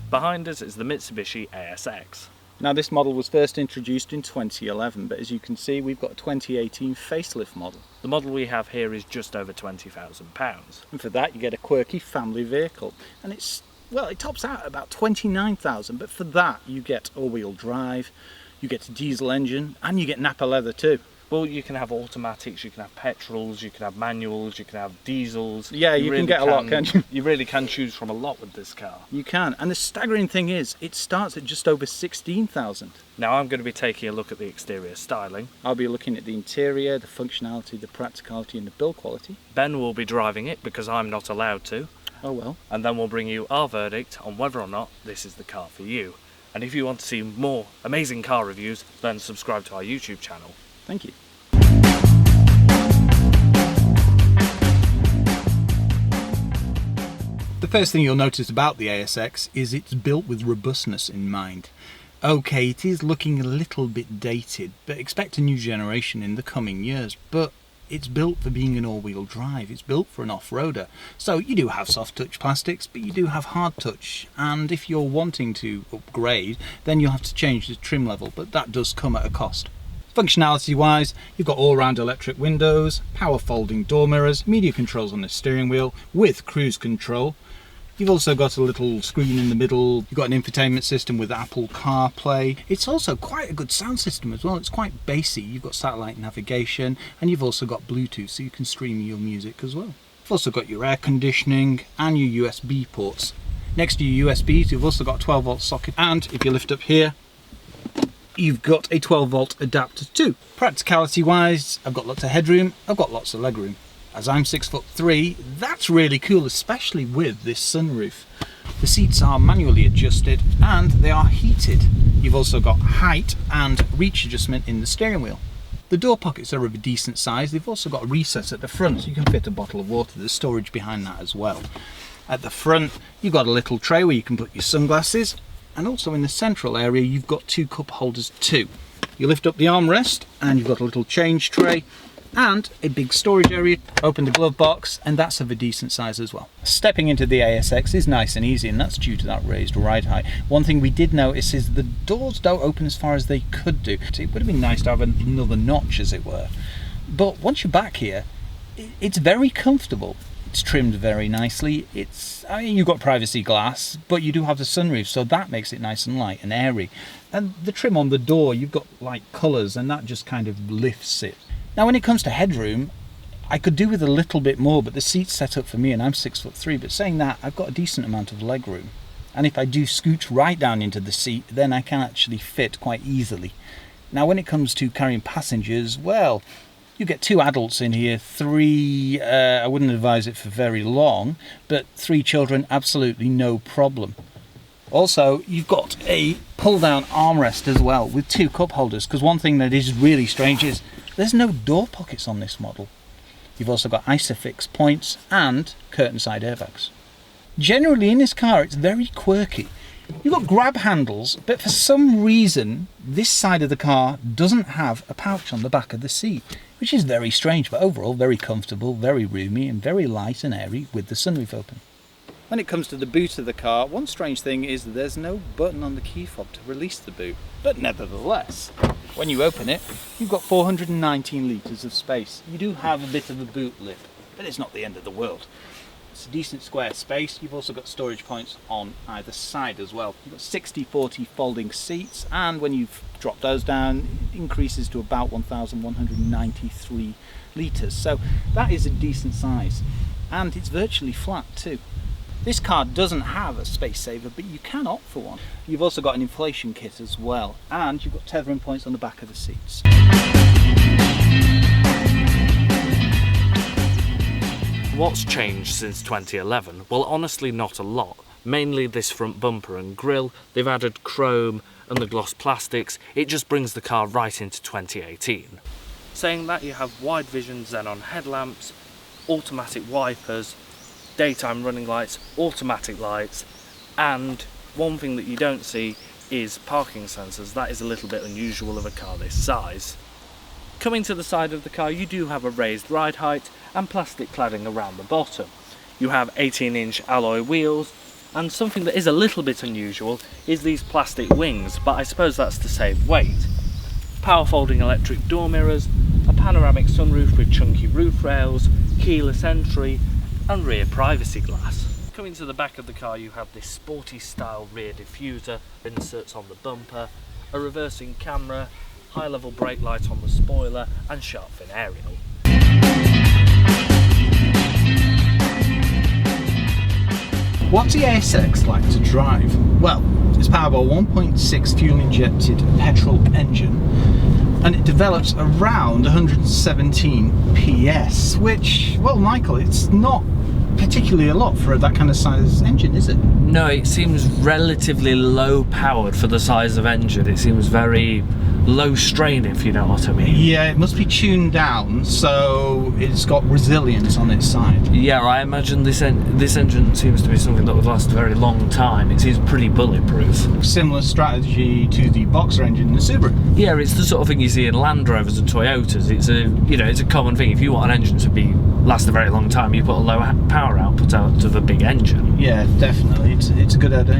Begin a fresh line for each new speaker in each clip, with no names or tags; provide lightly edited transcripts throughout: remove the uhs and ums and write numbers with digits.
Behind us is the Mitsubishi ASX.
Now this model was first introduced in 2011, but as you can see we've got a 2018 facelift model.
The model we have here is just over £20,000.
And for that you get a quirky family vehicle. And it tops out at about 29,000, but for that you get all-wheel drive, you get a diesel engine, and you get Nappa leather too.
Well, you can have automatics, you can have petrols, you can have manuals, you can have diesels.
Yeah, you can get a lot, can't you?
You really can choose from a lot with this car.
You can, and the staggering thing is, it starts at just over 16,000.
Now I'm going to be taking a look at the exterior styling.
I'll be looking at the interior, the functionality, the practicality and the build quality.
Ben will be driving it because I'm not allowed to.
Oh well.
And then we'll bring you our verdict on whether or not this is the car for you. And if you want to see more amazing car reviews, then subscribe to our YouTube channel.
Thank you. The first thing you'll notice about the ASX is it's built with robustness in mind. Okay, it is looking a little bit dated, but expect a new generation in the coming years. But it's built for being an all-wheel drive, it's built for an off-roader. So you do have soft touch plastics, but you do have hard touch. And if you're wanting to upgrade, then you'll have to change the trim level, but that does come at a cost. Functionality wise, you've got all-round electric windows, power folding door mirrors, media controls on the steering wheel with cruise control. You've also got a little screen in the middle, you've got an infotainment system with Apple CarPlay. It's also quite a good sound system as well, it's quite bassy. You've got satellite navigation and you've also got Bluetooth so you can stream your music as well. You've also got your air conditioning and your USB ports. Next to your USBs you've also got a 12 volt socket, and if you lift up here you've got a 12 volt adapter too. Practicality wise, I've got lots of headroom, I've got lots of legroom. As I'm 6'3", that's really cool, especially with this sunroof. The seats are manually adjusted and they are heated. You've also got height and reach adjustment in the steering wheel. The door pockets are of a decent size. They've also got a recess at the front so you can fit a bottle of water. There's storage behind that as well. At the front you've got a little tray where you can put your sunglasses, and also in the central area you've got two cup holders too. You lift up the armrest and you've got a little change tray and a big storage area. Open the glove box and that's of a decent size as well. Stepping into the ASX is nice and easy, and that's due to that raised ride height. One thing we did notice is the doors don't open as far as they could do. It would have been nice to have another notch as it were. But once you're back here, it's very comfortable. It's trimmed very nicely. You've got privacy glass, but you do have the sunroof, so that makes it nice and light and airy. And the trim on the door, you've got light colours, and that just kind of lifts it. Now when it comes to headroom, I could do with a little bit more, but the seat's set up for me and I'm 6'3", but saying that, I've got a decent amount of leg room. And if I do scooch right down into the seat, then I can actually fit quite easily. Now when it comes to carrying passengers, well, you get two adults in here, three, I wouldn't advise it for very long, but 3 children, absolutely no problem. Also, you've got a pull-down armrest as well with 2 cup holders, because one thing that is really strange is there's no door pockets on this model. You've also got ISOFIX points and curtain side airbags. Generally in this car it's very quirky. You've got grab handles, but for some reason this side of the car doesn't have a pouch on the back of the seat, which is very strange, but overall very comfortable, very roomy and very light and airy with the sunroof open. When it comes to the boot of the car, one strange thing is that there's no button on the key fob to release the boot. But nevertheless, when you open it, you've got 419 litres of space. You do have a bit of a boot lip, but it's not the end of the world. It's a decent square space. You've also got storage points on either side as well. You've got 60/40 folding seats, and when you've dropped those down, it increases to about 1,193 litres. So that is a decent size, and it's virtually flat too. This car doesn't have a space saver, but you can opt for one. You've also got an inflation kit as well, and you've got tethering points on the back of the seats.
What's changed since 2011? Well, honestly not a lot. Mainly this front bumper and grille. They've added chrome and the gloss plastics. It just brings the car right into 2018. Saying that, you have wide vision xenon headlamps, automatic wipers, daytime running lights, automatic lights, and one thing that you don't see is parking sensors. That is a little bit unusual of a car this size. Coming to the side of the car, you do have a raised ride height and plastic cladding around the bottom. You have 18-inch alloy wheels And something that is a little bit unusual is these plastic wings, but I suppose that's to save weight. Power folding electric door mirrors, a panoramic sunroof with chunky roof rails, keyless entry, and rear privacy glass. Coming to the back of the car, you have this sporty style rear diffuser, inserts on the bumper, a reversing camera, high level brake light on the spoiler, and shark fin aerial.
What's the ASX like to drive? Well, it's powered by a 1.6 fuel injected petrol engine, and it develops around 117 PS, which, well, Michael, it's not particularly a lot for that kind of size engine, is it?
No, it seems relatively low powered for the size of engine. It seems very low strain, if you know what I mean.
Yeah, it must be tuned down so it's got resilience on its side.
Yeah, I imagine this engine seems to be something that would last a very long time. It seems pretty bulletproof.
Similar strategy to the Boxer engine in the Subaru.
Yeah, it's the sort of thing you see in Land Rovers and Toyotas. It's a common thing. If you want an engine to last a very long time, you put a low power output out of a big engine.
Yeah, definitely. It's a good idea.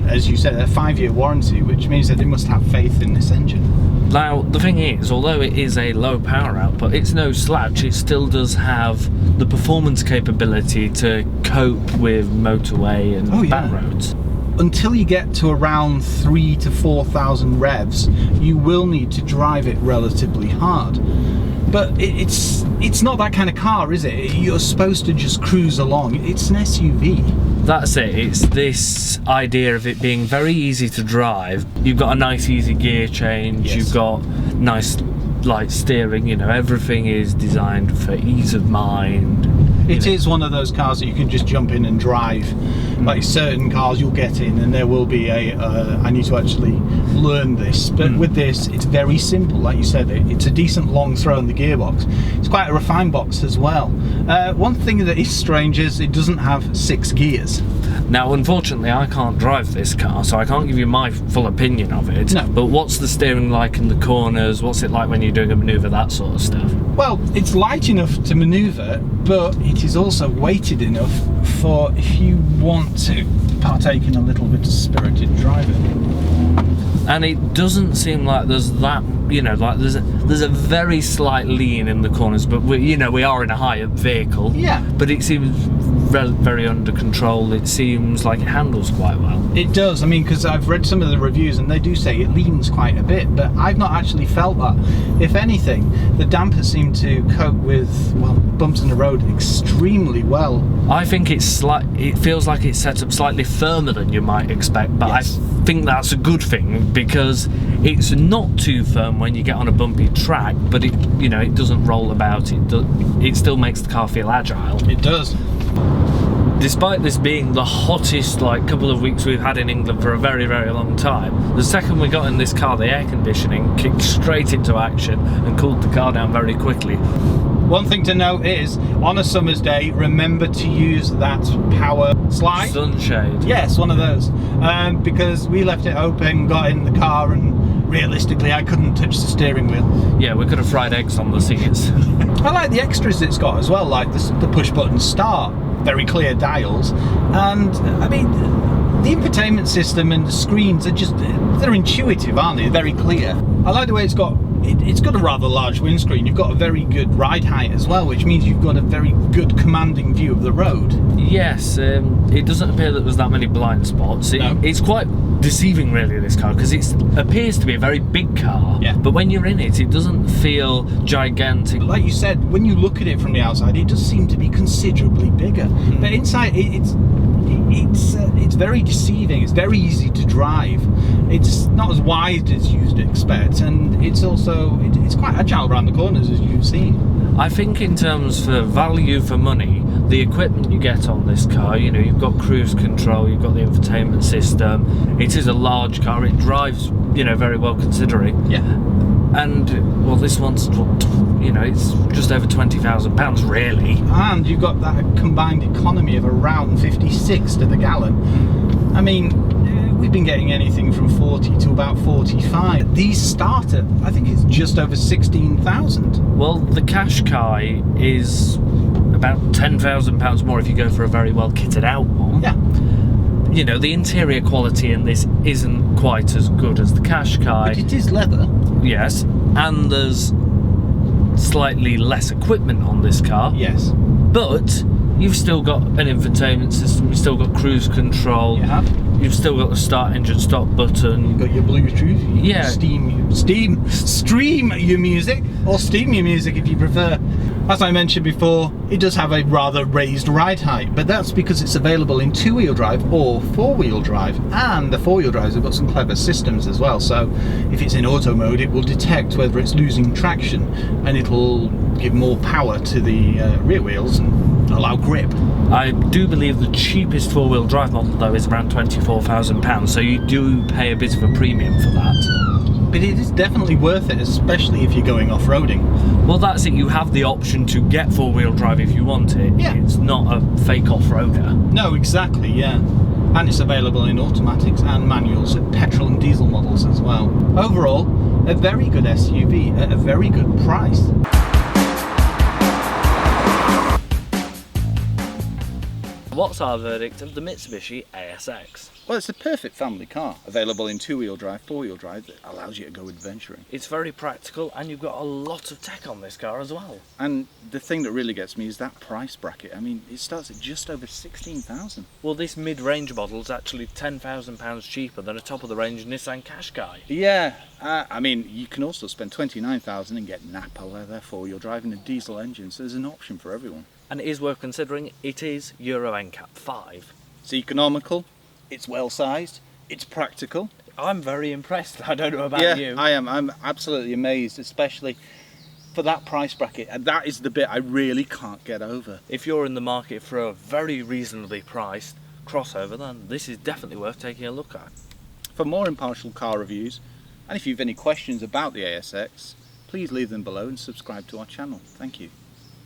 As you said, a 5-year warranty, which means that they must have faith in this engine.
Now, the thing is, although it is a low power output, it's no slouch. It still does have the performance capability to cope with motorway and back roads.
Until you get to around 3,000 to 4,000 revs, you will need to drive it relatively hard. But it's not that kind of car, is it? You're supposed to just cruise along. It's an SUV.
That's it. It's this idea of it being very easy to drive. You've got a nice easy gear change.
Yes.
You've got nice light steering. Everything is designed for ease of mind.
It is one of those cars that you can just jump in and drive. Like certain cars you'll get in and there will be I need to actually learn this. But with this, it's very simple. Like you said, it's a decent long throw in the gearbox. It's quite a refined box as well. One thing that is strange is it doesn't have 6 gears.
Now, unfortunately, I can't drive this car, so I can't give you my full opinion of it.
No.
But what's the steering like in the corners? What's it like when you're doing a manoeuvre, that sort of stuff?
Well, it's light enough to manoeuvre, but it is also weighted enough for if you want to partake in a little bit of spirited driving.
And it doesn't seem like there's that, there's a very slight lean in the corners, but we are in a higher vehicle.
Yeah.
But it seems very under control. It seems like it handles quite well.
It does. I mean, because I've read some of the reviews and they do say it leans quite a bit, but I've not actually felt that. If anything, the dampers seem to cope with, bumps in the road extremely well.
I think it feels like it's set up slightly firmer than you might expect, but
yes.
I think that's a good thing because it's not too firm when you get on a bumpy track, but it doesn't roll about. It still makes the car feel agile.
It does.
Despite this being the hottest couple of weeks we've had in England for a very, very long time, the second we got in this car, the air conditioning kicked straight into action and cooled the car down very quickly.
One thing to note is, on a summer's day, remember to use that power slide.
Sunshade.
Yes, one of those. Because we left it open, got in the car, and realistically I couldn't touch the steering wheel.
Yeah, we could have fried eggs on the seats.
I like the extras it's got as well, like the push button start, very clear dials, and I mean the infotainment system and the screens are they're intuitive, aren't they? Very clear. I like the way it's got a rather large windscreen. You've got a very good ride height as well, which means you've got a very good commanding view of the road.
Yes, it doesn't appear that there's that many blind spots.
No.
It's quite deceiving, really, this car, because it appears to be a very big car,
yeah.
But when you're in it, it doesn't feel gigantic.
Like you said, when you look at it from the outside, it does seem to be considerably bigger. But inside, it's very deceiving. It's very easy to drive. It's not as wide as you'd expect, and it's quite agile around the corners, as you've seen.
I think in terms for value for money, the equipment you get on this car, you've got cruise control, you've got the infotainment system. It is a large car. It drives, very well considering.
Yeah.
And this one's, it's just over £20,000 really.
And you've got that combined economy of around 56 to the gallon. I mean, we've been getting anything from 40 to about 45. These start at, I think it's just over 16,000.
Well, the Qashqai is about £10,000 more if you go for a very well kitted out one.
Yeah.
you know, the interior quality in this isn't quite as good as the Qashqai.
But it is leather.
Yes, and there's slightly less equipment on this car.
Yes.
But you've still got an infotainment system, you've still got cruise control.
You have.
You've still got the start engine stop button.
You've got your Bluetooth.
Yeah.
Stream your music, or steam your music if you prefer. As I mentioned before, it does have a rather raised ride height, but that's because it's available in two-wheel drive or four-wheel drive, and the four-wheel drives have got some clever systems as well. So if it's in auto mode, it will detect whether it's losing traction, and it'll give more power to the rear wheels and allow grip.
I do believe the cheapest four-wheel drive model though is around £24,000, so you do pay a bit of a premium for that.
But it is definitely worth it, especially if you're going off-roading.
Well, that's it, you have the option to get four-wheel drive if you want it.
Yeah.
It's not a fake off-roader.
No, exactly, yeah. And it's available in automatics and manuals, petrol and diesel models as well. Overall, a very good SUV at a very good price.
What's our verdict of the Mitsubishi ASX?
Well, it's a perfect family car, available in two-wheel drive, four-wheel drive, that allows you to go adventuring.
It's very practical, and you've got a lot of tech on this car as well.
And the thing that really gets me is that price bracket. I mean, it starts at just over 16,000.
Well, this mid-range model is actually £10,000 cheaper than a top-of-the-range Nissan Qashqai.
Yeah, I mean, you can also spend 29,000 and get Nappa leather, four-wheel drive and a diesel engine, so there's an option for everyone.
And it is worth considering, it is Euro NCAP 5.
It's economical, it's well-sized, it's practical.
I'm very impressed, I don't know about you.
Yeah, I am. I'm absolutely amazed, especially for that price bracket. And that is the bit I really can't get over.
If you're in the market for a very reasonably priced crossover, then this is definitely worth taking a look at.
For more impartial car reviews, and if you've any questions about the ASX, please leave them below and subscribe to our channel. Thank you.